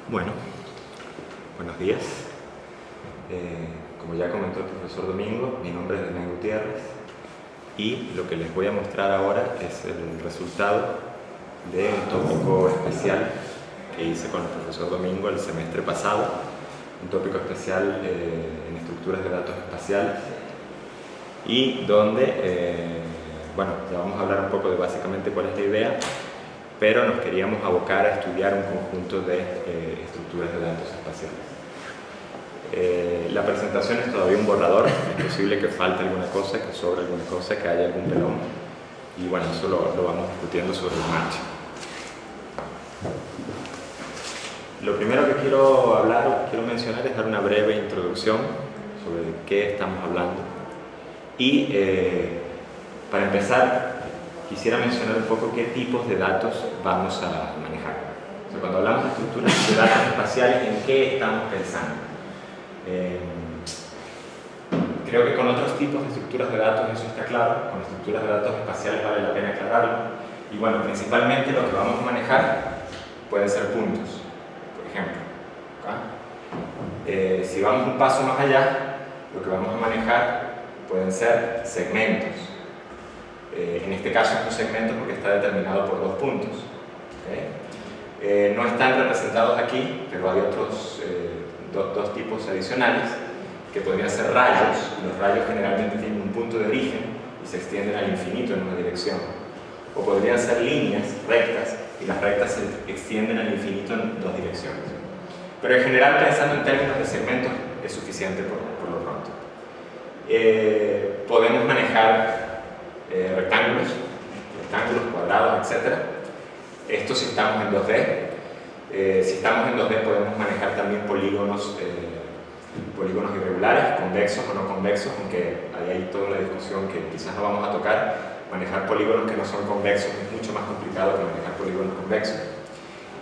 Bueno, buenos días. Como ya comentó el profesor Domingo, mi nombre es Daniel Gutiérrez y lo que les voy a mostrar ahora es el resultado de un tópico especial que hice con el profesor Domingo el semestre pasado, un tópico especial en estructuras de datos espaciales y donde, bueno, ya vamos a hablar un poco de básicamente cuál es la idea, pero nos queríamos abocar a estudiar un conjunto de estructuras de datos espaciales. La presentación es todavía un borrador, es posible que falte alguna cosa, que sobre alguna cosa, que haya algún pelón, y bueno, eso lo vamos discutiendo sobre la marcha. Lo primero que quiero hablar, o que quiero mencionar, es dar una breve introducción sobre qué estamos hablando. Y para empezar, quisiera mencionar un poco qué tipos de datos vamos a manejar. O sea, cuando hablamos de estructuras de datos espaciales, ¿en qué estamos pensando? Creo que con otros tipos de estructuras de datos eso está claro, con estructuras de datos espaciales vale la pena aclararlo. Y bueno, principalmente lo que vamos a manejar pueden ser puntos, por ejemplo. Si vamos un paso más allá, lo que vamos a manejar pueden ser segmentos. En este caso es un segmento porque está determinado por dos puntos. No están representados aquí, pero hay otros dos tipos adicionales que podrían ser rayos. Los rayos generalmente tienen un punto de origen y se extienden al infinito en una dirección. O podrían ser líneas rectas y las rectas se extienden al infinito en dos direcciones. Pero en general, pensando en términos de segmentos, es suficiente por lo pronto. Podemos manejar rectángulos, cuadrados, etc. Esto si estamos en 2D. Si estamos en 2D podemos manejar también polígonos irregulares, convexos o no convexos, aunque hay toda una discusión que quizás no vamos a tocar. Manejar polígonos que no son convexos es mucho más complicado que manejar polígonos convexos.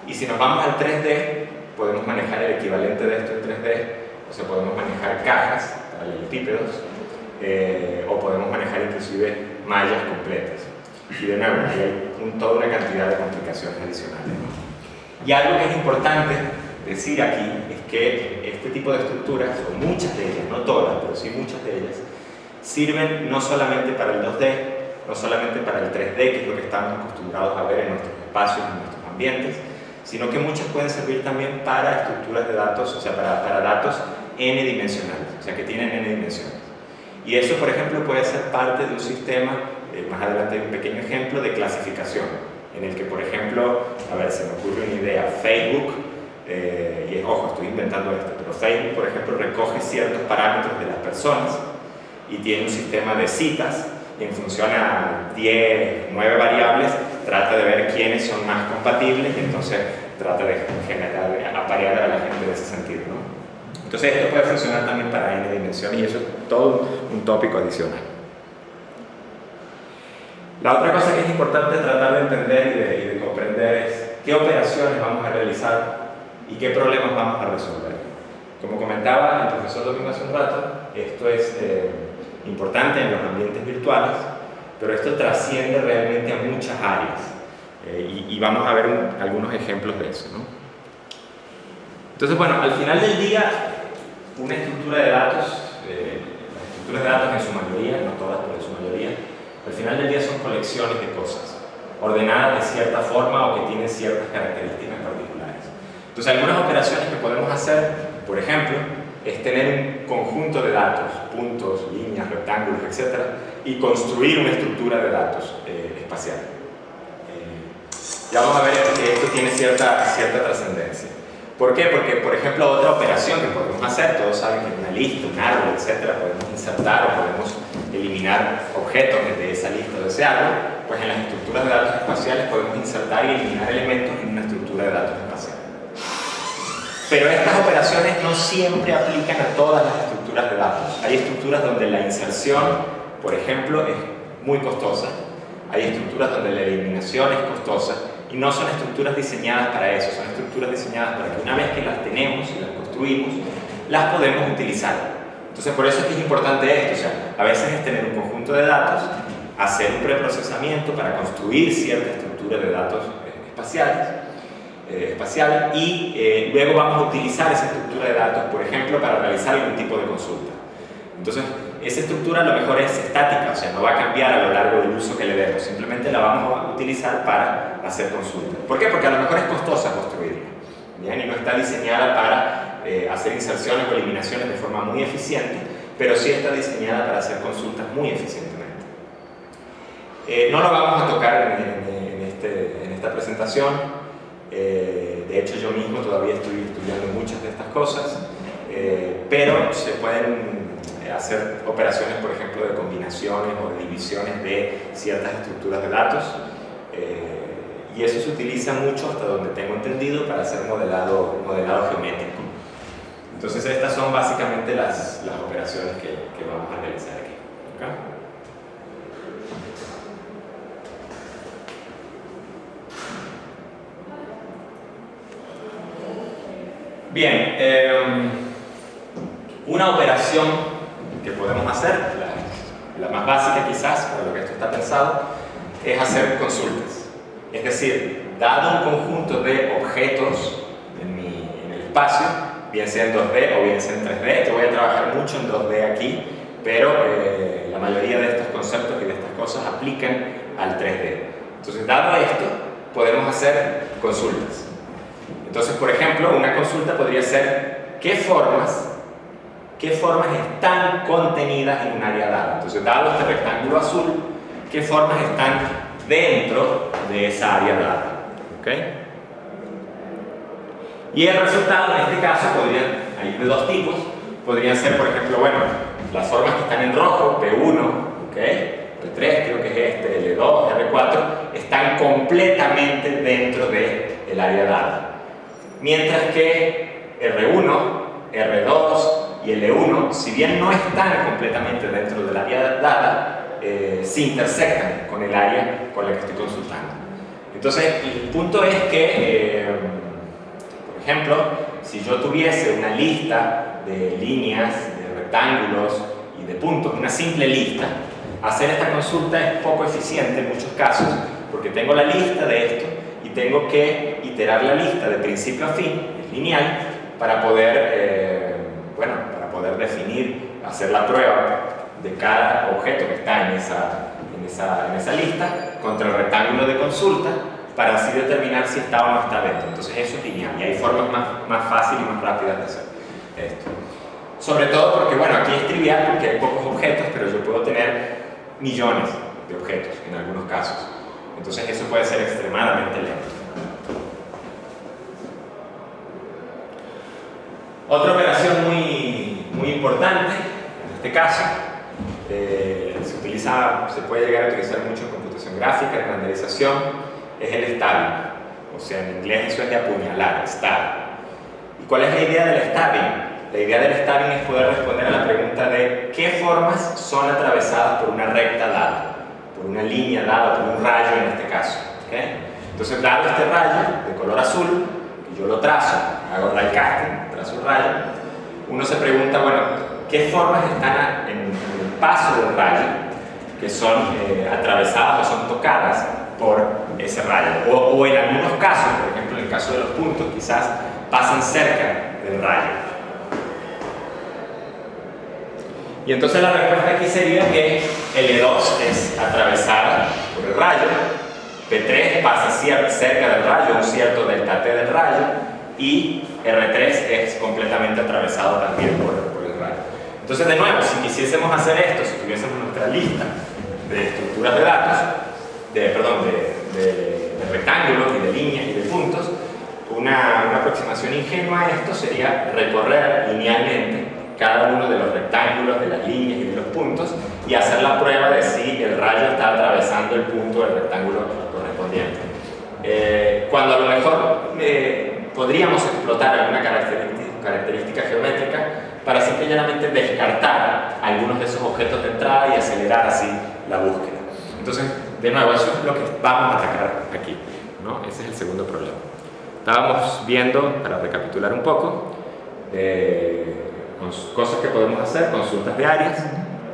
Y si nos vamos al 3D, podemos manejar el equivalente de esto en 3D, o sea, podemos manejar cajas, paralelepípedos, o podemos manejar inclusive mallas completas. Y de nuevo, hay toda una cantidad de complicaciones adicionales. Y algo que es importante decir aquí es que este tipo de estructuras, o muchas de ellas, no todas, pero sí muchas de ellas, sirven no solamente para el 2D, no solamente para el 3D, que es lo que estamos acostumbrados a ver en nuestros espacios, en nuestros ambientes, sino que muchas pueden servir también para estructuras de datos, o sea, para datos n-dimensionales, o sea, que tienen n dimensiones. Y eso, por ejemplo, puede ser parte de un sistema, más adelante hay un pequeño ejemplo, de clasificación, en el que, por ejemplo, a ver, se me ocurre una idea, Facebook, y ojo, estoy inventando esto, pero Facebook, por ejemplo, recoge ciertos parámetros de las personas y tiene un sistema de citas, y en función a 9 variables, trata de ver quiénes son más compatibles y entonces trata de generar, aparear a la gente de ese sentido, ¿no? Entonces esto puede funcionar también para n dimensiones y eso es todo un tópico adicional. La otra cosa que es importante tratar de entender y de comprender es qué operaciones vamos a realizar y qué problemas vamos a resolver. Como comentaba el profesor Domingo hace un rato, esto es importante en los ambientes virtuales, pero esto trasciende realmente a muchas áreas y vamos a ver algunos ejemplos de eso, ¿no? Entonces, bueno, al final del día, una estructura de datos, las estructuras de datos en su mayoría, no todas, pero en su mayoría, al final del día son colecciones de cosas, ordenadas de cierta forma o que tienen ciertas características particulares. Entonces, algunas operaciones que podemos hacer, por ejemplo, es tener un conjunto de datos, puntos, líneas, rectángulos, etc., y construir una estructura de datos espacial. Ya vamos a ver que esto tiene cierta trascendencia. ¿Por qué? Porque, por ejemplo, otra operación que podemos hacer, todos saben que en una lista, un árbol, etc., podemos insertar o podemos eliminar objetos de esa lista o de ese árbol, pues en las estructuras de datos espaciales podemos insertar y eliminar elementos en una estructura de datos espaciales. Pero estas operaciones no siempre aplican a todas las estructuras de datos. Hay estructuras donde la inserción, por ejemplo, es muy costosa. Hay estructuras donde la eliminación es costosa. Y no son estructuras diseñadas para eso, son estructuras diseñadas para que una vez que las tenemos y las construimos, las podemos utilizar. Entonces, por eso es que es importante esto. O sea, a veces es tener un conjunto de datos, hacer un preprocesamiento para construir cierta estructura de datos espaciales, espacial y luego vamos a utilizar esa estructura de datos, por ejemplo, para realizar algún tipo de consulta. Entonces, esa estructura a lo mejor es estática, o sea, no va a cambiar a lo largo del uso que le demos, simplemente la vamos a utilizar para hacer consultas. ¿Por qué? Porque a lo mejor es costosa construirla, ¿bien? Y no está diseñada para hacer inserciones o eliminaciones de forma muy eficiente, pero sí está diseñada para hacer consultas muy eficientemente. No lo vamos a tocar en esta presentación, de hecho yo mismo todavía estoy estudiando muchas de estas cosas, pero se pueden hacer operaciones, por ejemplo, de combinaciones o de divisiones de ciertas estructuras de datos, y eso se utiliza mucho, hasta donde tengo entendido, para hacer modelado geométrico. Entonces estas son básicamente las operaciones que vamos a realizar aquí. ¿Okay? Bien, una operación que podemos hacer, la más básica quizás, para lo que esto está pensado, es hacer consultas. Es decir, dado un conjunto de objetos en el espacio, bien sea en 2D o bien sea en 3D, yo voy a trabajar mucho en 2D aquí, pero la mayoría de estos conceptos y de estas cosas aplican al 3D. Entonces, dado esto, podemos hacer consultas. Entonces, por ejemplo, una consulta podría ser ¿qué formas están contenidas en un área dada? Entonces, dado este rectángulo azul, ¿qué formas están dentro de esa área dada? ¿Okay? Y el resultado en este caso hay de dos tipos. Podrían ser, por ejemplo, bueno, las formas que están en rojo, P1, ¿okay? P3 creo que es este, L2, R4, están completamente dentro del área dada. Mientras que R1, R2 y L1, si bien no están completamente dentro del área dada, se intersectan con el área con la que estoy consultando. Entonces, el punto es que, por ejemplo, si yo tuviese una lista de líneas, de rectángulos y de puntos, una simple lista, hacer esta consulta es poco eficiente en muchos casos, porque tengo la lista de esto y tengo que iterar la lista de principio a fin, es lineal, para poder, definir, hacer la prueba de cada objeto que está en esa lista contra el rectángulo de consulta, para así determinar si está o no está dentro. Entonces eso es lineal y hay formas más fáciles y más rápidas de hacer esto. Sobre todo porque, bueno, aquí es trivial porque hay pocos objetos, pero yo puedo tener millones de objetos en algunos casos. Entonces eso puede ser extremadamente lento. Otra operación muy importante, en este caso, se puede llegar a utilizar mucho en computación gráfica, en renderización, es el stabbing. O sea, en inglés eso es de apuñalar, stab. ¿Y cuál es la idea del stabbing? La idea del stabbing es poder responder a la pregunta de qué formas son atravesadas por una recta dada, por una línea dada, por un rayo en este caso. ¿Okay? Entonces, dado este rayo de color azul, que yo lo trazo, hago ray casting, trazo el rayo, uno se pregunta, bueno, ¿qué formas están en el paso del rayo que son atravesadas o son tocadas por ese rayo? O en algunos casos, por ejemplo, en el caso de los puntos, quizás pasan cerca del rayo. Y entonces la respuesta aquí sería que L2 es atravesada por el rayo, P3 pasa cerca del rayo, un cierto delta T del rayo, y R3 es completamente atravesado también por el rayo. Entonces, de nuevo, si quisiésemos hacer esto, si tuviésemos nuestra lista de estructuras de datos, de rectángulos y de líneas y de puntos, una aproximación ingenua a esto sería recorrer linealmente cada uno de los rectángulos, de las líneas y de los puntos y hacer la prueba de si el rayo está atravesando el punto del rectángulo correspondiente. Cuando a lo mejor podríamos explotar alguna característica geométrica para simple y llanamente descartar algunos de esos objetos de entrada y acelerar así la búsqueda. Entonces, de nuevo, eso es lo que vamos a atacar aquí, ¿no? Ese es el segundo problema. Estábamos viendo, para recapitular un poco, cosas que podemos hacer, consultas de áreas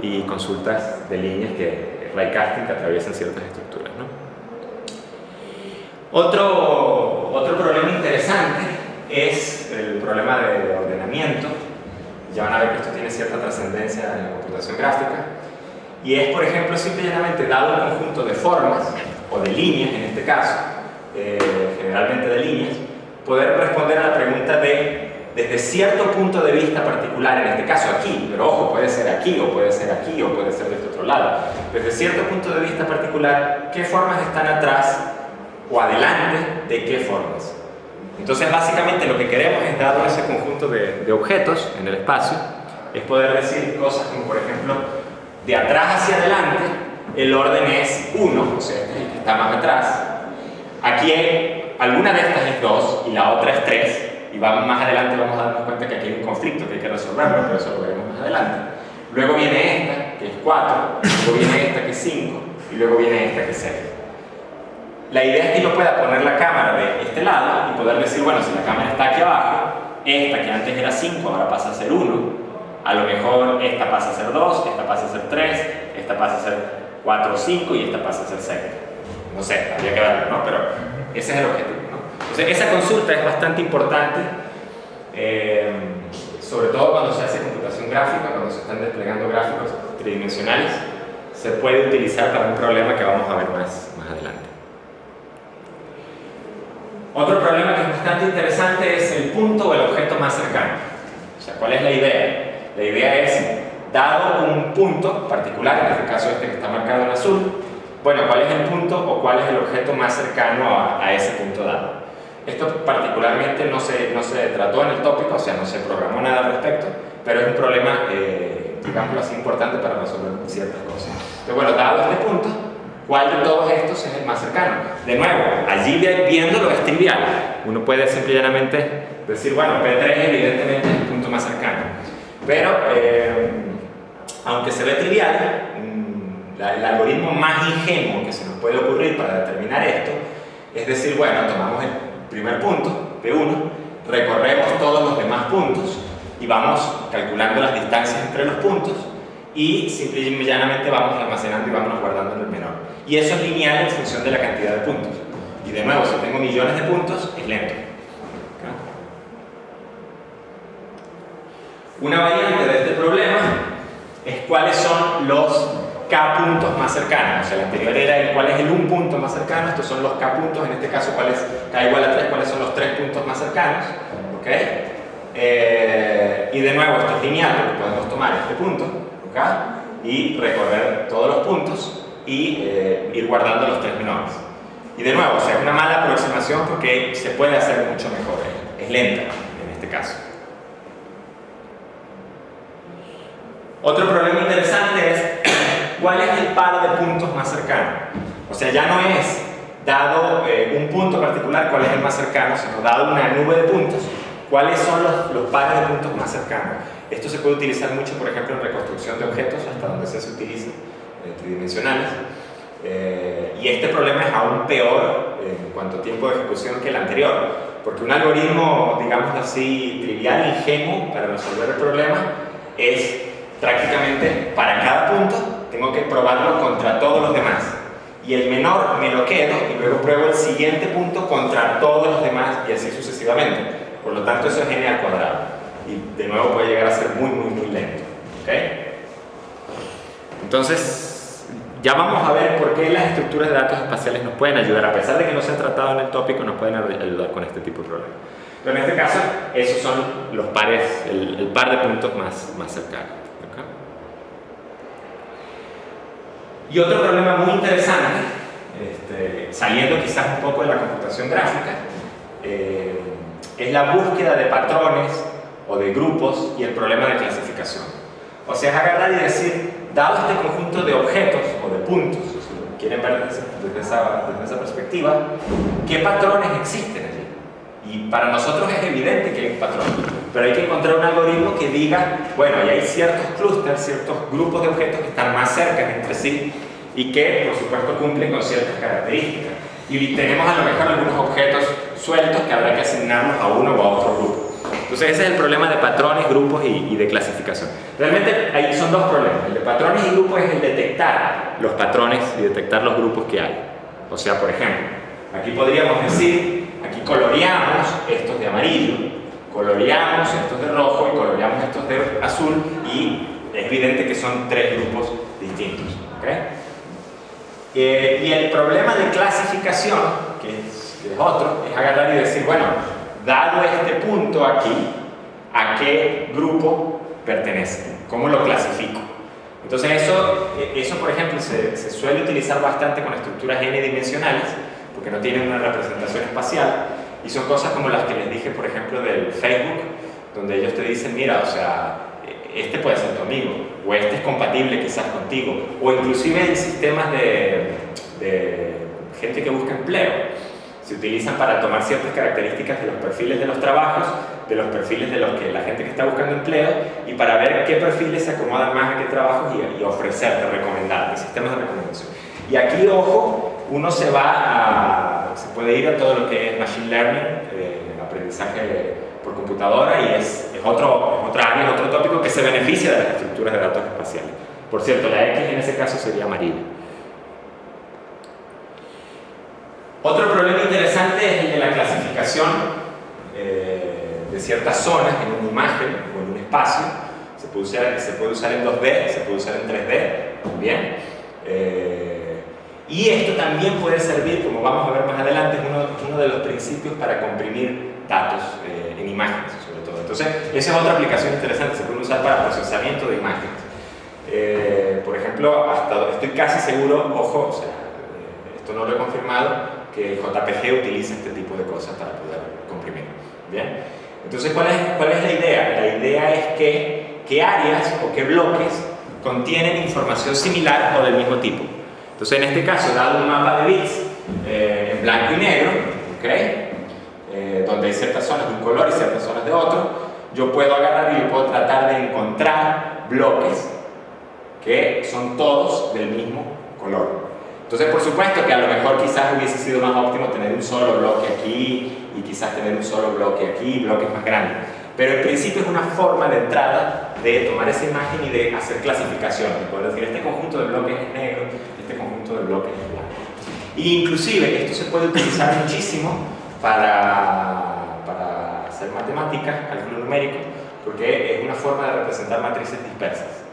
y consultas de líneas ray casting que atraviesan ciertas estructuras, ¿no? Otro problema interesante es el problema de ordenamiento. Ya van a ver que esto tiene cierta trascendencia en la computación gráfica. Y es, por ejemplo, simple y llanamente, dado un conjunto de formas, o de líneas en este caso, generalmente de líneas, poder responder a la pregunta de, desde cierto punto de vista particular, en este caso aquí, pero ojo, puede ser aquí, o puede ser aquí, o puede ser de este otro lado, desde cierto punto de vista particular, ¿qué formas están atrás o adelante de qué formas? Entonces, básicamente lo que queremos es, dado ese conjunto de objetos en el espacio, es poder decir cosas como, por ejemplo, de atrás hacia adelante, el orden es 1, o sea, este es el que está más atrás. Aquí alguna de estas es 2 y la otra es 3, y más adelante vamos a darnos cuenta que aquí hay un conflicto que hay que resolverlo, pero eso lo veremos más adelante. Luego viene esta, que es 4, luego viene esta, que es 5, y luego viene esta, que es 6. La idea es que yo pueda poner la cámara de este lado y poder decir, bueno, si la cámara está aquí abajo, esta que antes era 5 ahora pasa a ser 1, a lo mejor esta pasa a ser 2, esta pasa a ser 3, esta pasa a ser 4 o 5 y esta pasa a ser 6. No sé, habría que verlo, ¿no? Pero ese es el objetivo, ¿no? Entonces, esa consulta es bastante importante, sobre todo cuando se hace computación gráfica, cuando se están desplegando gráficos tridimensionales, se puede utilizar para un problema que vamos a ver más adelante. Otro problema que es bastante interesante es el punto o el objeto más cercano. O sea, ¿cuál es la idea? La idea es, dado un punto particular, en este caso este que está marcado en azul, bueno, ¿cuál es el punto o cuál es el objeto más cercano a ese punto dado? Esto particularmente no se trató en el tópico, o sea, no se programó nada al respecto, pero es un problema, digámoslo así, importante para resolver ciertas cosas. Entonces, bueno, dado este punto, ¿cuál de todos estos es el más cercano? De nuevo, allí viéndolo es trivial. Uno puede simplemente decir, bueno, P3 evidentemente es el punto más cercano. Pero, aunque se ve trivial, el algoritmo más ingenuo que se nos puede ocurrir para determinar esto es decir, bueno, tomamos el primer punto, P1, recorremos todos los demás puntos y vamos calculando las distancias entre los puntos y simple y llanamente vamos almacenando y vamos guardando en el menor. Y eso es lineal en función de la cantidad de puntos. Y de nuevo, si tengo millones de puntos, es lento. Una variante de este problema es cuáles son los K puntos más cercanos. O sea, el anterior era el cuál es el un punto más cercano, estos son los K puntos, en este caso cuál es K igual a 3, cuáles son los 3 puntos más cercanos. ¿Okay? Y de nuevo, esto es lineal, porque podemos tomar este punto, ¿okay? Y recorrer todos los puntos y ir guardando los 3 menores. Y de nuevo, o sea, es una mala aproximación porque se puede hacer mucho mejor, es lenta en este caso. Otro problema interesante es ¿cuál es el par de puntos más cercano? O sea, ya no es dado un punto particular cuál es el más cercano, sino dado una nube de puntos, ¿cuáles son los pares de puntos más cercanos? Esto se puede utilizar mucho, por ejemplo, en reconstrucción de objetos, hasta donde se utiliza, tridimensionales. Y este problema es aún peor en cuanto a tiempo de ejecución que el anterior, porque un algoritmo, digamos así, trivial, ingenuo para resolver el problema es prácticamente para cada punto tengo que probarlo contra todos los demás y el menor me lo quedo y luego pruebo el siguiente punto contra todos los demás y así sucesivamente. Por lo tanto, eso es n al cuadrado y de nuevo puede llegar a ser muy lento. ¿Okay? Entonces, ya vamos a ver por qué las estructuras de datos espaciales nos pueden ayudar, a pesar de que no se ha tratado en el tópico, nos pueden ayudar con este tipo de problemas. Pero en este caso, esos son los pares, el par de puntos más cercanos. Y otro problema muy interesante, saliendo quizás un poco de la computación gráfica, es la búsqueda de patrones o de grupos y el problema de clasificación. O sea, es agarrar y decir, dado este conjunto de objetos o de puntos, si lo quieren ver desde esa perspectiva, ¿qué patrones existen allí? Y para nosotros es evidente que hay un patrón, pero hay que encontrar un algoritmo que diga, bueno, ahí hay ciertos clústeres, ciertos grupos de objetos que están más cerca entre sí y que, por supuesto, cumplen con ciertas características. Y tenemos a lo mejor algunos objetos sueltos que habrá que asignarlos a uno o a otro grupo. Entonces ese es el problema de patrones, grupos y de clasificación. Realmente ahí son dos problemas. El de patrones y grupos es el detectar los patrones y detectar los grupos que hay. O sea, por ejemplo, aquí podríamos decir, aquí aquí coloreamos estos de amarillo, coloreamos estos de rojo y coloreamos estos de azul, y es evidente que son tres grupos distintos. ¿Okay? Y el problema de clasificación, que es otro, es agarrar y decir, bueno, dado este punto aquí, ¿a qué grupo pertenece? ¿Cómo lo clasifico? Entonces eso por ejemplo, se suele utilizar bastante con estructuras n-dimensionales, porque no tienen una representación espacial, y son cosas como las que les dije, por ejemplo, del Facebook, donde ellos te dicen, mira, o sea, este puede ser tu amigo, o este es compatible quizás contigo, o inclusive en sistemas de gente que busca empleo, se utilizan para tomar ciertas características de los perfiles de los trabajos, de los perfiles de la gente que está buscando empleo, y para ver qué perfiles se acomodan más a qué trabajos y ofrecerte, recomendarte, sistemas de recomendación. Y aquí, ojo, uno se puede ir a todo lo que es Machine Learning, aprendizaje por computadora, y es otra área, es otro tópico que se beneficia de las estructuras de datos espaciales. Por cierto, la X en ese caso sería amarilla. Otro problema interesante es el de la clasificación de ciertas zonas en una imagen o en un espacio. Se puede usar en 2D, se puede usar en 3D también. Y esto también puede servir, como vamos a ver más adelante, es uno de los principios para comprimir datos en imágenes, sobre todo. Entonces, esa es otra aplicación interesante, se puede usar para procesamiento de imágenes. Por ejemplo, estoy casi seguro, ojo, o sea, esto no lo he confirmado, que JPG utiliza este tipo de cosas para poder comprimir. ¿Bien? Entonces, ¿cuál es la idea? La idea es qué áreas o qué bloques contienen información similar o del mismo tipo. Entonces, en este caso, dado un mapa de bits en blanco y negro, ¿okay? Donde hay ciertas zonas de un color y ciertas zonas de otro, yo puedo agarrar y yo puedo tratar de encontrar bloques que son todos del mismo color. Entonces, por supuesto que a lo mejor quizás hubiese sido más óptimo tener un solo bloque aquí y quizás tener un solo bloque aquí, bloques más grandes. Pero en principio es una forma de entrada de tomar esa imagen y de hacer clasificación, de poder decir, este conjunto de bloques es negro, este conjunto de bloques es blanco. Y inclusive esto se puede utilizar muchísimo para hacer matemáticas, cálculo numérico, porque es una forma de representar matrices dispersas.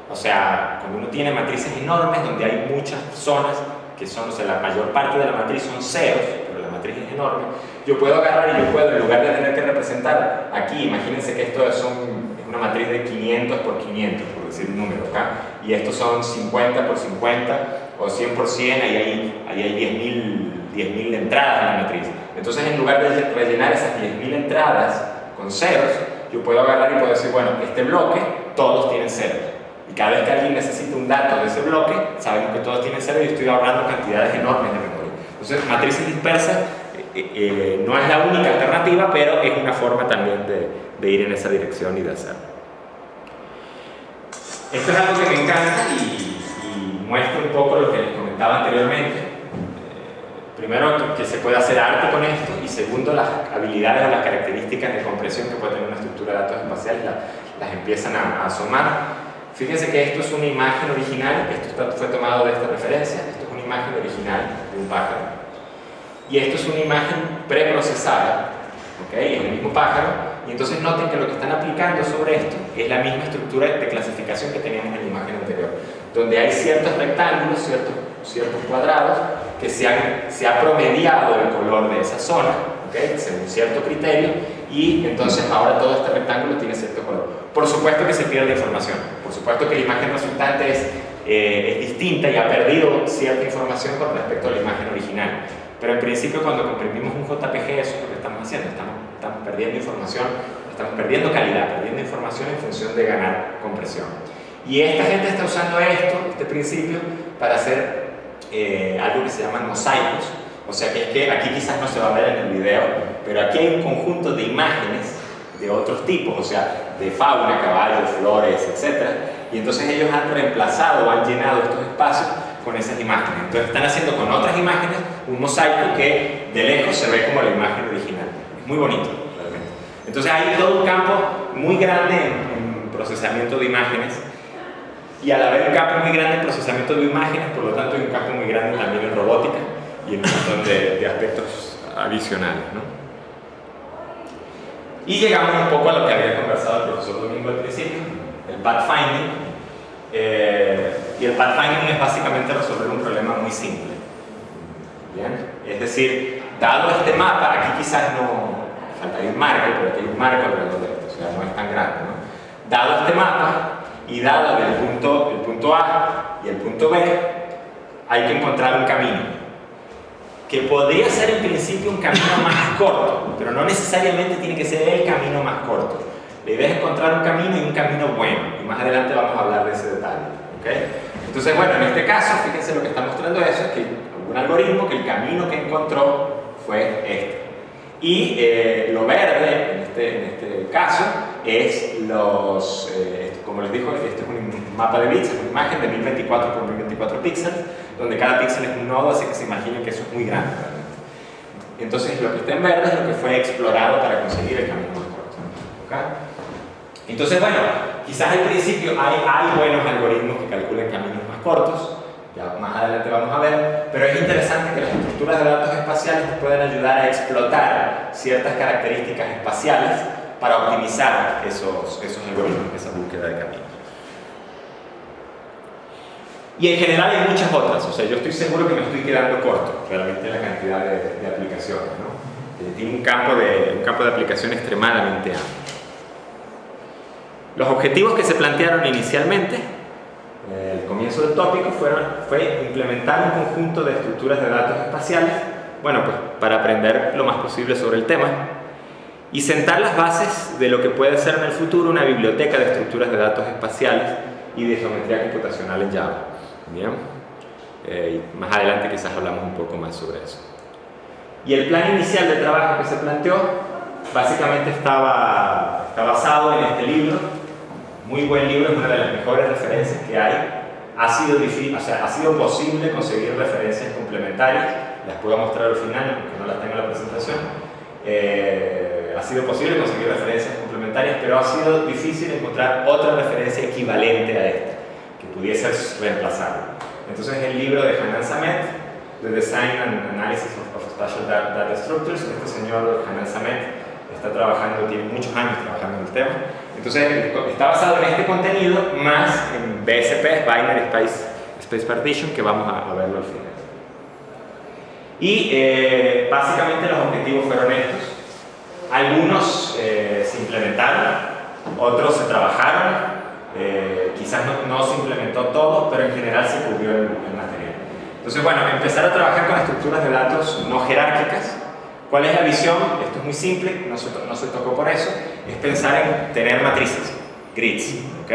O sea, cuando uno tiene matrices enormes donde hay muchas zonas que son, o sea, la mayor parte de la matriz son ceros, pero la matriz es enorme, yo puedo agarrar y yo puedo, en lugar de tener que representar aquí, imagínense que esto es una matriz de 500 por 500, por decir un número acá, y estos son 50 por 50 o 100 por 100, ahí hay 10.000 entradas en la matriz. Entonces, en lugar de rellenar esas 10.000 entradas con ceros, yo puedo agarrar y puedo decir, bueno, este bloque, todos tienen ceros. Y cada vez que alguien necesita un dato de ese bloque, sabemos que todos tienen cero y estoy ahorrando cantidades enormes de memoria. Entonces, matrices dispersas no es la única alternativa, pero es una forma también de ir en esa dirección y de hacerlo. Esto es algo que me encanta y muestra un poco lo que les comentaba anteriormente. Primero, que se puede hacer arte con esto, y segundo, las habilidades o las características de compresión que puede tener una estructura de datos espaciales las empiezan a asomar. Fíjense que esto es una imagen original, esto fue tomado de esta referencia, esto es una imagen original de un pájaro. Y esto es una imagen preprocesada, ¿okay? Es el mismo pájaro, y entonces noten que lo que están aplicando sobre esto es la misma estructura de clasificación que teníamos en la imagen anterior, donde hay ciertos rectángulos, ciertos cuadrados, que se ha promediado el color de esa zona, ¿okay? Según cierto criterio, y entonces ahora todo este rectángulo tiene cierto color. Por supuesto que se pierde información, por supuesto que la imagen resultante es distinta y ha perdido cierta información con respecto a la imagen original, pero en principio cuando comprimimos un JPG eso es lo que estamos haciendo, estamos perdiendo información, estamos perdiendo calidad, perdiendo información en función de ganar compresión. Y esta gente está usando este principio, para hacer algo que se llaman mosaicos. O sea que es que aquí quizás no se va a ver en el video, pero aquí hay un conjunto de imágenes de otros tipos, o sea, de fauna, caballos, flores, etc. Y entonces ellos han reemplazado o han llenado estos espacios con esas imágenes. Entonces están haciendo con otras imágenes un mosaico que de lejos se ve como la imagen original. Es muy bonito, realmente. Entonces hay todo un campo muy grande en procesamiento de imágenes, y al haber un campo muy grande en procesamiento de imágenes, por lo tanto hay un campo muy grande también en robótica y en un montón de aspectos adicionales, ¿no? Y llegamos un poco a lo que había conversado el profesor Domingo al principio, el pathfinding. Y el pathfinding es básicamente resolver un problema muy simple. ¿Bien? Es decir, dado este mapa, aquí quizás no faltaría un marco, pero aquí hay un marco alrededor de esto, o sea, no es tan grande, ¿no? Dado este mapa y dado el punto A y el punto B, hay que encontrar un camino que podría ser en principio un camino más corto, pero no necesariamente tiene que ser el camino más corto. La idea es encontrar un camino y un camino bueno, y más adelante vamos a hablar de ese detalle, ¿okay? Entonces, bueno, en este caso, fíjense lo que está mostrando eso, es que un algoritmo que el camino que encontró fue este. Y lo verde, en este caso, es como les digo, este es un mapa de bits, es una imagen de 1024 por 1024 píxeles, donde cada píxel es un nodo, así que se imaginen que eso es muy grande realmente. Entonces, lo que está en verde es lo que fue explorado para conseguir el camino más corto. ¿Okay? Entonces, bueno, quizás al principio hay buenos algoritmos que calculen caminos más cortos, ya más adelante vamos a ver, pero es interesante que las estructuras de datos espaciales nos pueden ayudar a explotar ciertas características espaciales para optimizar esos algoritmos, esa búsqueda de caminos. Y en general hay muchas otras, o sea, yo estoy seguro que me estoy quedando corto realmente en la cantidad de aplicaciones, ¿no? Tiene un campo de aplicación extremadamente amplio. Los objetivos que se plantearon inicialmente, el comienzo del tópico, fue implementar un conjunto de estructuras de datos espaciales, bueno, pues para aprender lo más posible sobre el tema y sentar las bases de lo que puede ser en el futuro una biblioteca de estructuras de datos espaciales y de geometría computacional en Java. Bien, y más adelante quizás hablamos un poco más sobre eso. Y el plan inicial de trabajo que se planteó básicamente está basado en este libro, muy buen libro, es una de las mejores referencias que hay. Ha sido posible conseguir referencias complementarias, las puedo mostrar al final, aunque no las tengo en la presentación. Ha sido posible conseguir referencias complementarias, pero ha sido difícil encontrar otra referencia equivalente a esta, que pudiese reemplazarla. Entonces el libro de Hanan Samet, The Design and Analysis of Spatial Data Structures, este señor Hanan Samet tiene muchos años trabajando en el tema. Entonces está basado en este contenido más en BSP, Binary Space Partition, que vamos a verlo al final. Y básicamente los objetivos fueron estos. Algunos se implementaron, otros se trabajaron, quizás no se implementó todo, pero en general se cubrió el material. Entonces, bueno, empezar a trabajar con estructuras de datos no jerárquicas. ¿Cuál es la visión? Esto es muy simple, no se tocó por eso, es pensar en tener matrices, grids, ¿ok?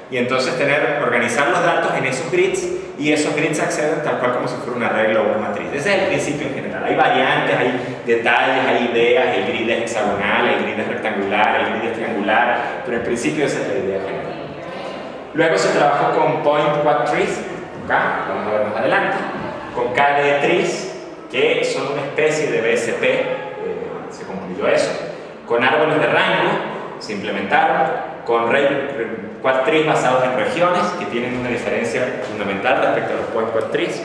Y entonces organizar los datos en esos grids, y esos grids acceden tal cual como si fuera una regla o una matriz. Ese es el principio en general. Hay variantes, hay detalles, hay ideas, el grid es hexagonal, el grid es rectangular, el grid es triangular, pero en principio esa es la idea general. Luego se trabajó con point quad trees, ¿okay? Vamos a ver más adelante, con KD trees, que son una especie de BSP, se concluyó eso, con árboles de rango, se implementaron, con quad trees basados en regiones, que tienen una diferencia fundamental respecto a los point quad trees.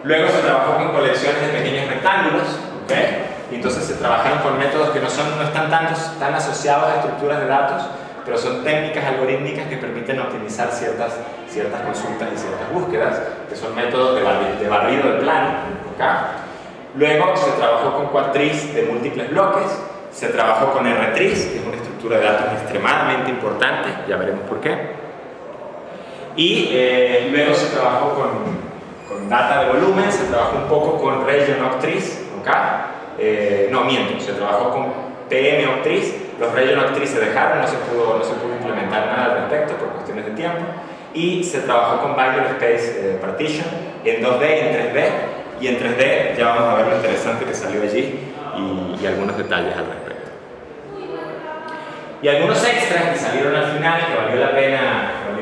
Luego se trabajó con colecciones de pequeños rectángulos, ¿okay? Y entonces se trabajaron con métodos que no están tan asociados a estructuras de datos, pero son técnicas algorítmicas que permiten optimizar ciertas consultas y ciertas búsquedas, que son métodos de barrido de plano. ¿Okay? Luego se trabajó con quad trees de múltiples bloques, se trabajó con R-trees, que es una estructura de datos extremadamente importante, ya veremos por qué. Y luego se trabajó con data de volumen, se trabajó un poco con region of trees, ¿okay? Se trabajó con PM of trees. Los region of trees se dejaron, no se pudo implementar nada al respecto por cuestiones de tiempo. Y se trabajó con binary space partition en 2D y en 3D. Y en 3D ya vamos a ver lo interesante que salió allí y algunos detalles al respecto. Y algunos extras que salieron al final que valió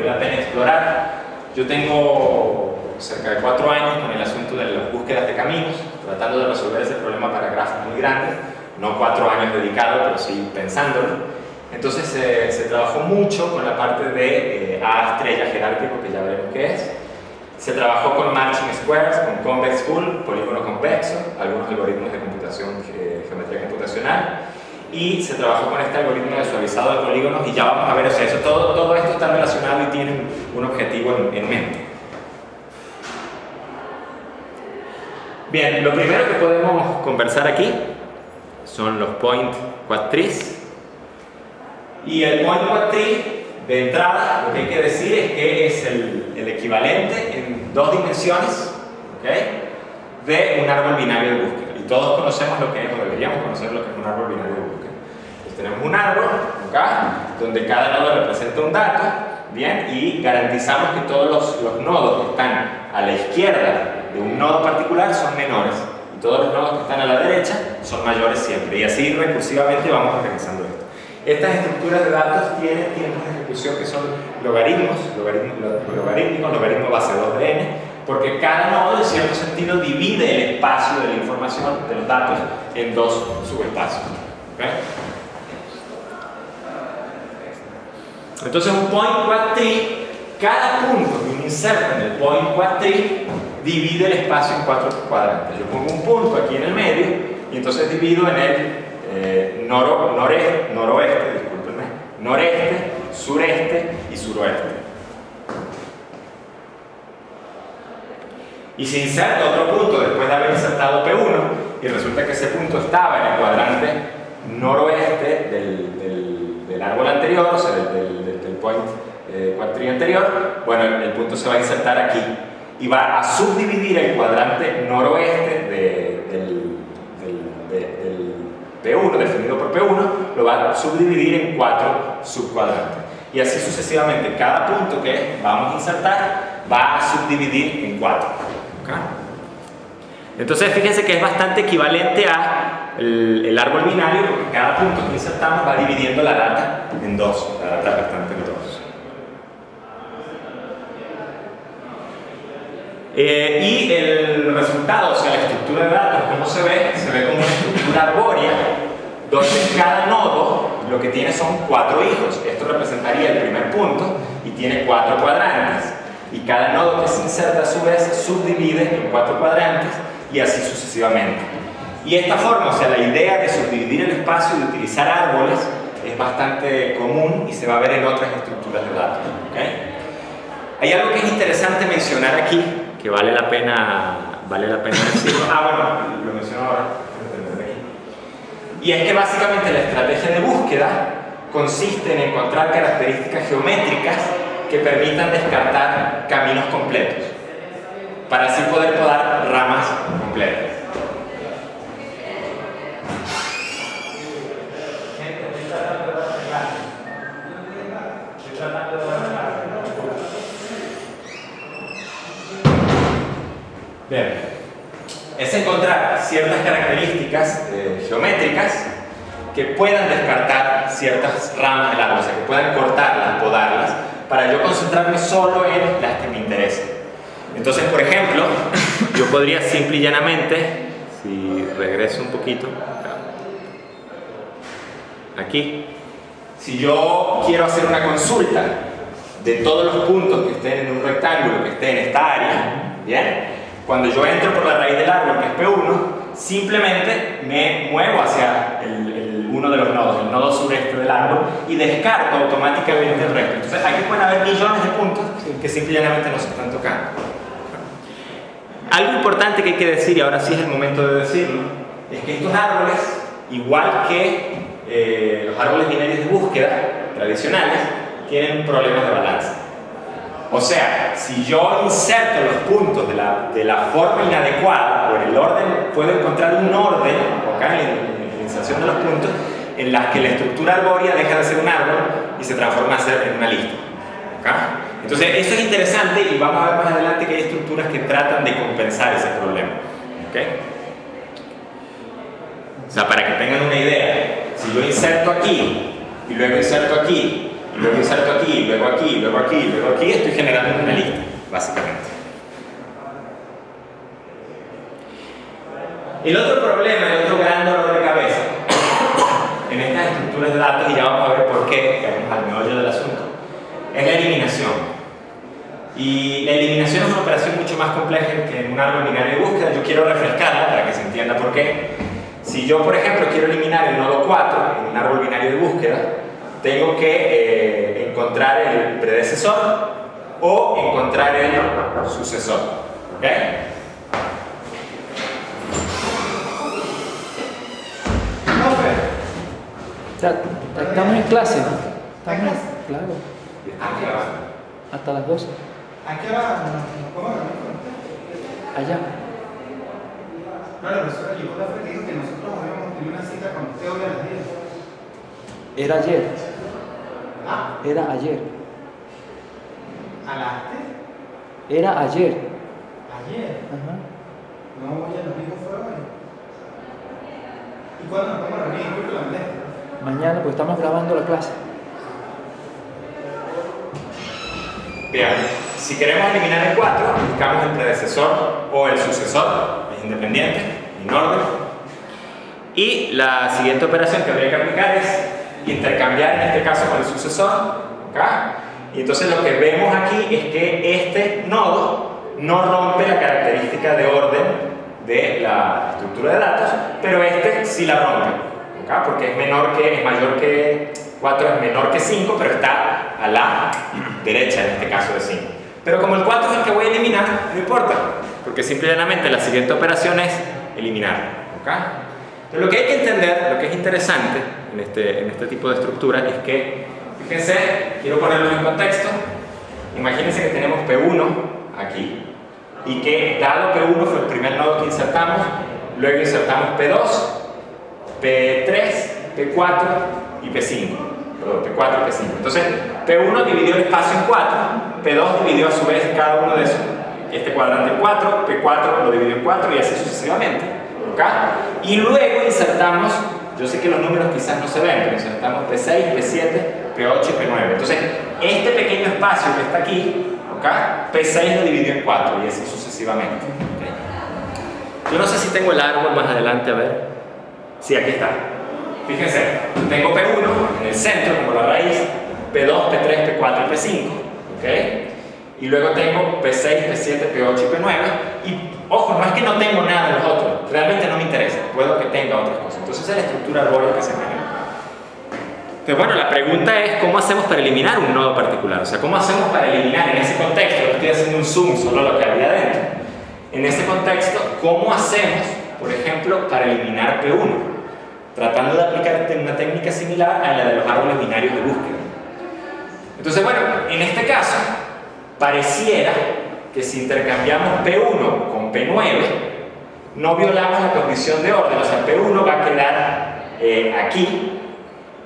la pena explorar. Yo tengo cerca de 4 años con el asunto de las búsquedas de caminos, tratando de resolver ese problema para grafos muy grandes. No 4 años dedicados, pero sí pensándolo. Entonces se trabajó mucho con la parte de A estrella jerárquico, que ya veremos qué es. Se trabajó con matching squares, con convex hull, polígono convexo, algunos algoritmos de computación, geometría computacional y se trabajó con este algoritmo de suavizado de polígonos y ya vamos a ver, o sea, todo esto está relacionado y tiene un objetivo en mente. Bien, lo primero que podemos conversar aquí son los point quadtrees. Y el point quadtree, de entrada, lo que hay que decir es que es el equivalente en 2 dimensiones, ¿okay?, de un árbol binario de búsqueda. Y todos conocemos lo que es, o deberíamos conocer lo que es un árbol binario de búsqueda. Entonces tenemos un árbol, acá, donde cada nodo representa un dato, ¿bien? Y garantizamos que todos los nodos que están a la izquierda de un nodo particular son menores, y todos los nodos que están a la derecha son mayores siempre. Y así recursivamente vamos organizando esto. Estas estructuras de datos tienen tiempos de ejecución que son logaritmos base 2 de n, porque cada nodo en cierto sentido divide el espacio de la información, de los datos, en 2 subespacios. ¿Okay? Entonces un point quadtree, cada punto que uno inserta en el point quadtree divide el espacio en 4 cuadrantes. Yo pongo un punto aquí en el medio y entonces divido en el noreste, sureste y suroeste. Y si inserto otro punto después de haber insertado P1 y resulta que ese punto estaba en el cuadrante noroeste del árbol anterior, o sea, del point quadtree anterior, bueno, el punto se va a insertar aquí y va a subdividir el cuadrante noroeste del P1, definido por P1, lo va a subdividir en 4 subcuadrantes. Y así sucesivamente, cada punto que vamos a insertar va a subdividir en 4. ¿Okay? Entonces fíjense que es bastante equivalente a el árbol binario, porque cada punto que insertamos va dividiendo la data en 2, la data restante en 2. Y el resultado, o sea, la estructura de datos, ¿cómo se ve? Se ve como una estructura arbórea, donde cada nodo lo que tiene son 4 hijos. Esto representaría el primer punto y tiene 4 cuadrantes. Y cada nodo que se inserta a su vez subdivide en 4 cuadrantes y así sucesivamente. Y esta forma, o sea, la idea de subdividir el espacio y de utilizar árboles es bastante común y se va a ver en otras estructuras de datos. ¿Okay? Hay algo que es interesante mencionar aquí, que vale la pena decirlo. Bueno, lo menciono ahora. Y es que básicamente la estrategia de búsqueda consiste en encontrar características geométricas que permitan descartar caminos completos, para así poder podar ramas completas. Bien, es encontrar ciertas características geométricas que puedan descartar ciertas ramas del árbol, o sea, que puedan cortarlas, podarlas, para yo concentrarme solo en las que me interesen. Entonces, por ejemplo, yo podría simple y llanamente, si regreso un poquito, aquí, si yo quiero hacer una consulta de todos los puntos que estén en un rectángulo que esté en esta área, ¿bien? Cuando yo entro por la raíz del árbol, que es P1, simplemente me muevo hacia uno de los nodos, el nodo sureste del árbol, y descarto automáticamente el resto. Entonces aquí pueden haber millones de puntos que simplemente no se están tocando. Algo importante que hay que decir, y ahora sí es el momento de decirlo, es que estos árboles, igual que los árboles binarios de búsqueda tradicionales, tienen problemas de balance. O sea, si yo inserto los puntos de la forma inadecuada o en el orden, puedo encontrar un orden, ¿okay?, en la inserción de los puntos, en las que la estructura arbórea deja de ser un árbol y se transforma en una lista. ¿Okay? Entonces, eso es interesante y vamos a ver más adelante que hay estructuras que tratan de compensar ese problema. ¿Okay? O sea, para que tengan una idea, si yo inserto aquí y luego inserto aquí, y luego inserto aquí, luego aquí, luego aquí, luego aquí, estoy generando una lista, básicamente. El otro problema, el otro gran dolor de cabeza en estas estructuras de datos, y ya vamos a ver por qué, caemos al meollo del asunto, es la eliminación. Y la eliminación es una operación mucho más compleja que en un árbol binario de búsqueda. Yo quiero refrescarla para que se entienda por qué. Si yo, por ejemplo, quiero eliminar el nodo 4, en un árbol binario de búsqueda, tengo que encontrar el predecesor o encontrar el sucesor. ¿Ok? Estamos en clase, ¿no? Estamos, claro, hasta las 12. ¿A qué hora nos vamos a reunir? Allá. No, la profesora llegó la frente y dijo que nosotros habíamos tenido una cita con usted hoy a las 10. Era ayer. ¿Ah? Era ayer. ¿A las 10? Era ayer. Ayer. Ajá. No, ya nos dijo fue hoy. ¿Y cuándo nos vamos a reunir? Disculpe la molestia. Mañana, pues estamos grabando la clase. Bien, si queremos eliminar el 4, buscamos el predecesor o el sucesor, es independiente, en orden. Y la siguiente operación que habría que aplicar es intercambiar en este caso con el sucesor. ¿Ok? Y entonces lo que vemos aquí es que este nodo no rompe la característica de orden de la estructura de datos, pero este sí la rompe. ¿Ok? Porque es mayor que 4, es menor que 5, pero está a la derecha en este caso de 5. Pero como el 4 es el que voy a eliminar, no importa, porque simplemente la siguiente operación es eliminar. ¿Ok? Pero lo que hay que entender, lo que es interesante en este tipo de estructura es que, fíjense, quiero ponerlo en contexto. Imagínense que tenemos P1 aquí y que dado P1 fue el primer nodo que insertamos, luego insertamos P2, P3, P4 y P5. Perdón, P4 y P5. Entonces, P1 dividió el espacio en 4, P2 dividió a su vez cada uno de esos, este cuadrante en 4, P4 lo dividió en 4 y así sucesivamente. ¿Ok? Y luego insertamos, yo sé que los números quizás no se ven, pero insertamos P6, P7, P8 y P9. Entonces, este pequeño espacio que está aquí, ¿ok? P6 lo dividió en 4 y así sucesivamente. ¿Okay? Yo no sé si tengo el árbol más adelante, a ver. Sí, aquí está. Fíjense, tengo P1 en el centro como la raíz, P2, P3, P4 y P5. ¿Okay? Y luego tengo P6, P7, P8 y P9. Y ojo, no es que no tengo nada de los otros, realmente no me interesa, puedo que tenga otras cosas. Entonces esa es la estructura arbórea que se genera. Entonces bueno, la pregunta es ¿cómo hacemos para eliminar un nodo particular? O sea, ¿cómo hacemos para eliminar en ese contexto? Estoy haciendo un zoom solo lo que había dentro. En ese contexto, ¿cómo hacemos, por ejemplo, para eliminar P1? Tratando de aplicar una técnica similar a la de los árboles binarios de búsqueda. Entonces bueno, en este caso pareciera que si intercambiamos P1 con P9 no violamos la condición de orden, o sea, P1 va a quedar aquí,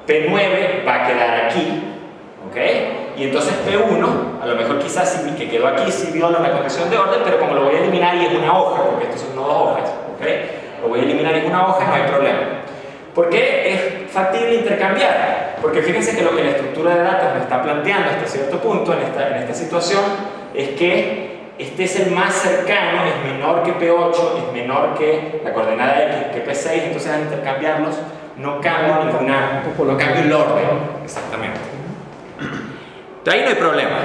P9 va a quedar aquí, ¿ok? Y entonces P1, a lo mejor quizás sí, que quedó aquí sí viola la condición de orden, pero como lo voy a eliminar y es una hoja, porque estos son no dos hojas, ¿ok? Lo voy a eliminar en una hoja, no hay problema. ¿Por qué es factible intercambiar? Porque fíjense que lo que la estructura de datos me está planteando hasta cierto punto en esta situación es que este es el más cercano, es menor que P8, es menor que la coordenada X, que P6, entonces al intercambiarlos no cambio no cambio el orden, exactamente. Entonces ahí no hay problema.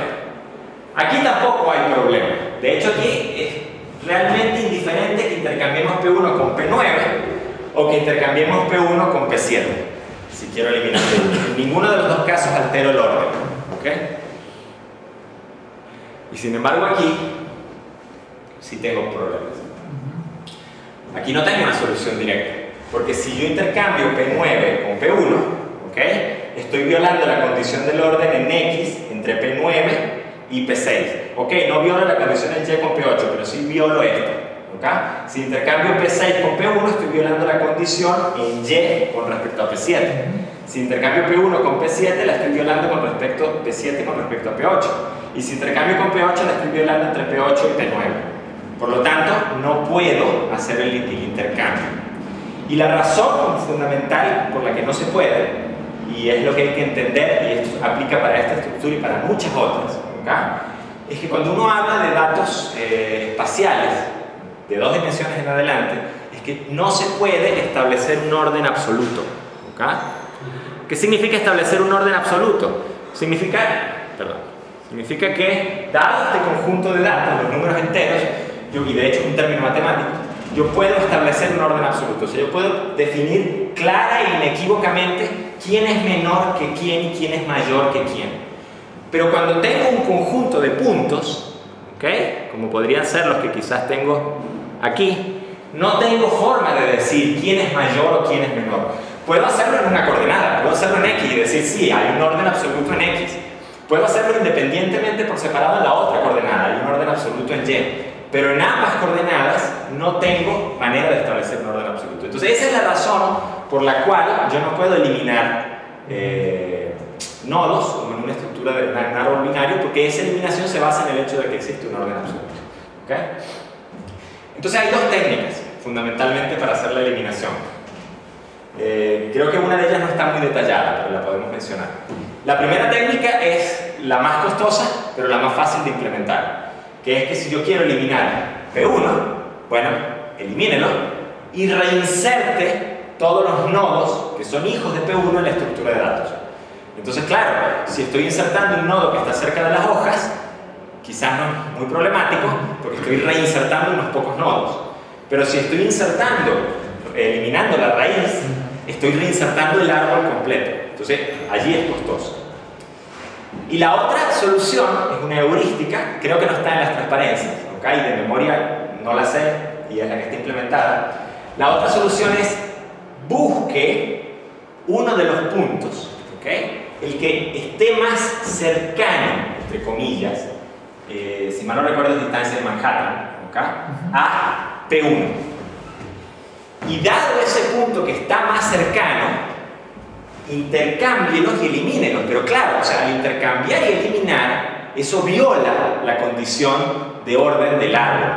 Aquí tampoco hay problema. De hecho aquí es realmente indiferente que intercambiemos P1 con P9 o que intercambiemos P1 con P7, si quiero eliminar P1. En ninguno de los dos casos altero el orden. ¿Okay? Y sin embargo aquí sí tengo problemas. Aquí no tengo una solución directa, porque si yo intercambio P9 con P1, ¿okay? Estoy violando la condición del orden en X entre P9 y P6. ¿Ok? No violo la condición en Y con P8, pero sí violo esto. ¿Okay? Si intercambio P6 con P1, estoy violando la condición en Y con respecto a P7. Si intercambio P1 con P7, la estoy violando con respecto a P7 con respecto a P8. Y si intercambio con P8, la estoy violando entre P8 y P9. Por lo tanto, no puedo hacer el intercambio. Y la razón fundamental por la que no se puede, y es lo que hay que entender, y esto aplica para esta estructura y para muchas otras, ¿okay? Es que cuando uno habla de datos espaciales, de 2 dimensiones en adelante, es que no se puede establecer un orden absoluto. ¿Okay? ¿Qué significa establecer un orden absoluto? Significa que, dado este conjunto de datos, los números enteros, y de hecho es un término matemático, yo puedo establecer un orden absoluto. O sea, yo puedo definir clara e inequívocamente quién es menor que quién y quién es mayor que quién. Pero cuando tengo un conjunto de puntos, ¿okay?, como podrían ser los que quizás tengo aquí, no tengo forma de decir quién es mayor o quién es menor. Puedo hacerlo en una coordenada, puedo hacerlo en X y decir sí, hay un orden absoluto en X. Puedo hacerlo independientemente por separado en la otra coordenada, hay un orden absoluto en Y. Pero en ambas coordenadas no tengo manera de establecer un orden absoluto. Entonces esa es la razón por la cual yo no puedo eliminar nodos como en una estructura de un árbol binario, porque esa eliminación se basa en el hecho de que existe un orden absoluto. ¿Okay? Entonces hay dos técnicas fundamentalmente para hacer la eliminación. Creo que una de ellas no está muy detallada, pero la podemos mencionar. La primera técnica es la más costosa, pero la más fácil de implementar, que es que si yo quiero eliminar P1, bueno, elimínelo y reinserte todos los nodos que son hijos de P1 en la estructura de datos. Entonces, claro, si estoy insertando un nodo que está cerca de las hojas, quizás no es muy problemático, porque estoy reinsertando unos pocos nodos. Pero si estoy eliminando la raíz, estoy reinsertando el árbol completo. Entonces, allí es costoso. Y la otra solución es una heurística, creo que no está en las transparencias, ¿okay? De memoria no la sé y es la que está implementada. La otra solución es busque uno de los puntos, ¿okay?, el que esté más cercano, entre comillas, si mal no recuerdo es distancia de Manhattan, ¿okay?, a P1. Y dado ese punto que está más cercano, intercámbielos y elimínelos. Pero claro, o sea, al intercambiar y eliminar, eso viola la condición de orden del árbol.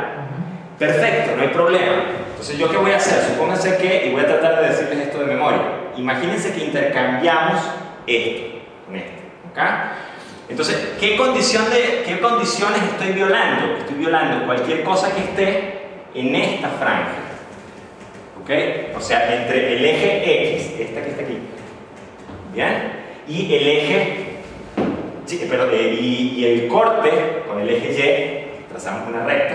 Perfecto, no hay problema. Entonces, ¿yo qué voy a hacer? Supónganse que, y voy a tratar de decirles esto de memoria, imagínense que intercambiamos esto con esto, ¿ok? Entonces, ¿qué condiciones estoy violando? Estoy violando cualquier cosa que esté en esta franja, ¿ok? O sea, entre el eje X, esta que está aquí, ¿bien?, y el eje, y el corte con el eje Y, trazamos una recta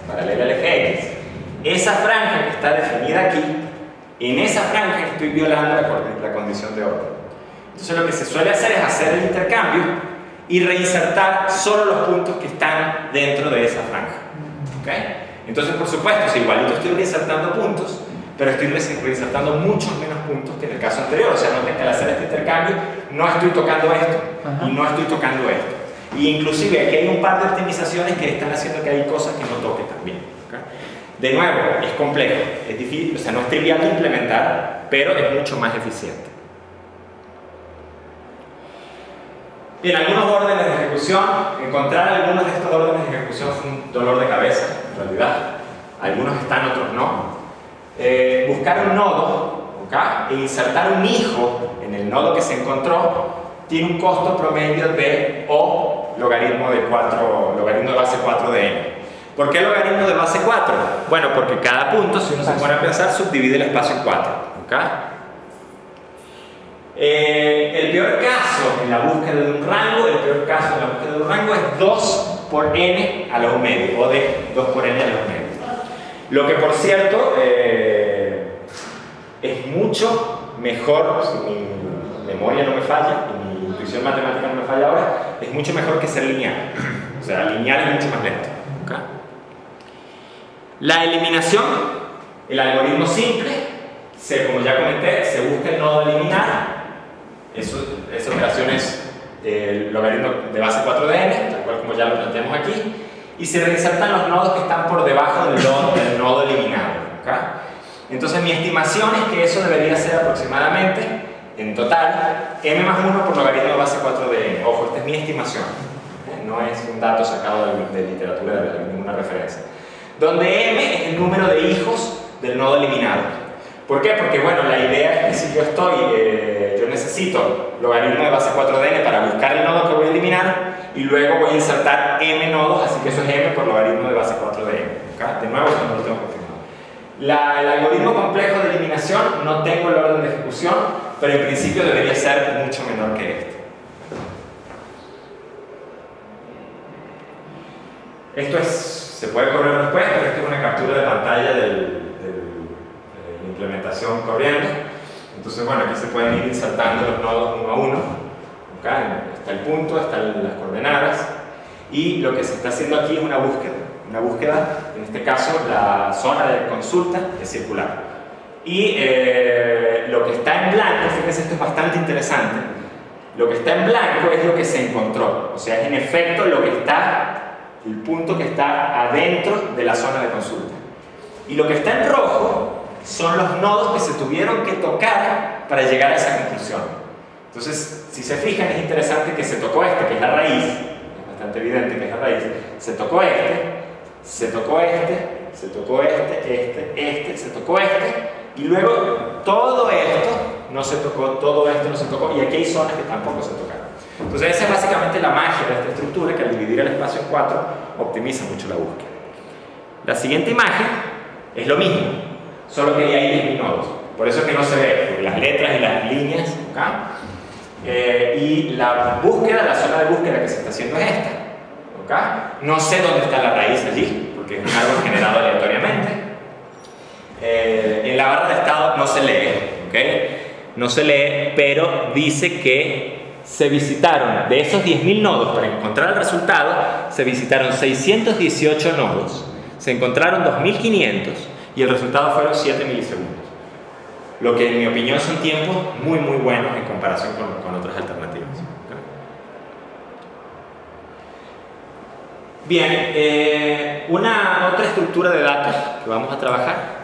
paralela al eje X. Esa franja que está definida aquí, en esa franja estoy violando la condición de orden. Entonces lo que se suele hacer es hacer el intercambio y reinsertar solo los puntos que están dentro de esa franja. ¿Okay? Entonces, por supuesto, si igualito estoy reinsertando puntos, pero estoy reinsertando muchos menos puntos que en el caso anterior. O sea, noten que al hacer este intercambio no estoy tocando esto y no estoy tocando esto. Y inclusive aquí hay un par de optimizaciones que están haciendo que hay cosas que no toque también. ¿Okay? De nuevo, es complejo, es difícil, o sea, no es trivial de implementar, pero es mucho más eficiente. Bien, algunos órdenes de ejecución. Encontrar algunos de estos órdenes de ejecución fue un dolor de cabeza, en realidad. Algunos están, otros no. Buscar un nodo, ¿okay?, e insertar un hijo en el nodo que se encontró tiene un costo promedio de O logaritmo de base 4 de n. ¿Por qué logaritmo de base 4? Bueno, porque cada punto, si uno se pone a pensar, subdivide el espacio en 4. ¿Okay? El peor caso en la búsqueda de un rango, es 2 por n a la u medio, o de 2 por n a la u medio. Lo que, por cierto, es mucho mejor, si mi memoria no me falla y mi intuición matemática no me falla ahora, es mucho mejor que ser lineal. O sea, lineal es mucho más lento. ¿Okay? La eliminación, el algoritmo simple, como ya comenté, se busca el nodo a eliminar. Esa operación es el logaritmo de base 4 de n, tal cual como ya lo planteamos aquí, y se reinsertan los nodos que están por debajo del nodo eliminado. ¿Okay? Entonces mi estimación es que eso debería ser aproximadamente, en total, m más 1 por logaritmo de base 4 de n. Ojo, esta es mi estimación, no es un dato sacado de literatura, de ninguna referencia. Donde m es el número de hijos del nodo eliminado. ¿Por qué? Porque, bueno, la idea es que si yo necesito logaritmo de base 4 de n para buscar el nodo que voy a eliminar, y luego voy a insertar m nodos, así que eso es m por logaritmo de base 4 de n. ¿Okay? De nuevo, esto no lo tengo confirmado. El algoritmo complejo de eliminación no tengo el orden de ejecución, pero en principio debería ser mucho menor que este. Esto se puede correr después, pero esto es una captura de pantalla del implementación corriendo. Entonces, bueno, aquí se pueden ir insertando los nodos uno a uno. ¿Okay? Está el punto, están las coordenadas. Y lo que se está haciendo aquí es una búsqueda. Una búsqueda, en este caso, la zona de consulta es circular. Y lo que está en blanco, fíjense, esto es bastante interesante. Lo que está en blanco es lo que se encontró. O sea, es en efecto lo que está, el punto que está adentro de la zona de consulta. Y lo que está en rojo son los nodos que se tuvieron que tocar para llegar a esa conclusión. Entonces, si se fijan, es interesante que se tocó este, que es la raíz. Es bastante evidente que es la raíz. Se tocó este, se tocó este, se tocó este, se tocó este. Y luego todo esto no se tocó, todo esto no se tocó. Y aquí hay zonas que tampoco se tocaron. Entonces, esa es básicamente la magia de esta estructura, que al dividir el espacio en 4 optimiza mucho la búsqueda. La siguiente imagen es lo mismo, solo que ahí hay 10.000 nodos. Por eso es que no se ve, porque las letras y las líneas, ¿okay? Y la búsqueda, la zona de búsqueda que se está haciendo es esta. ¿Okay? No sé dónde está la raíz allí, porque es un árbol generado aleatoriamente. En la barra de estado no se lee, ¿okay? No se lee, pero dice que se visitaron, de esos 10.000 nodos, para encontrar el resultado, se visitaron 618 nodos, se encontraron 2.500 y el resultado fueron 7 milisegundos. Lo que en mi opinión son tiempos muy buenos en comparación con otras alternativas. Bien, una otra estructura de datos que vamos a trabajar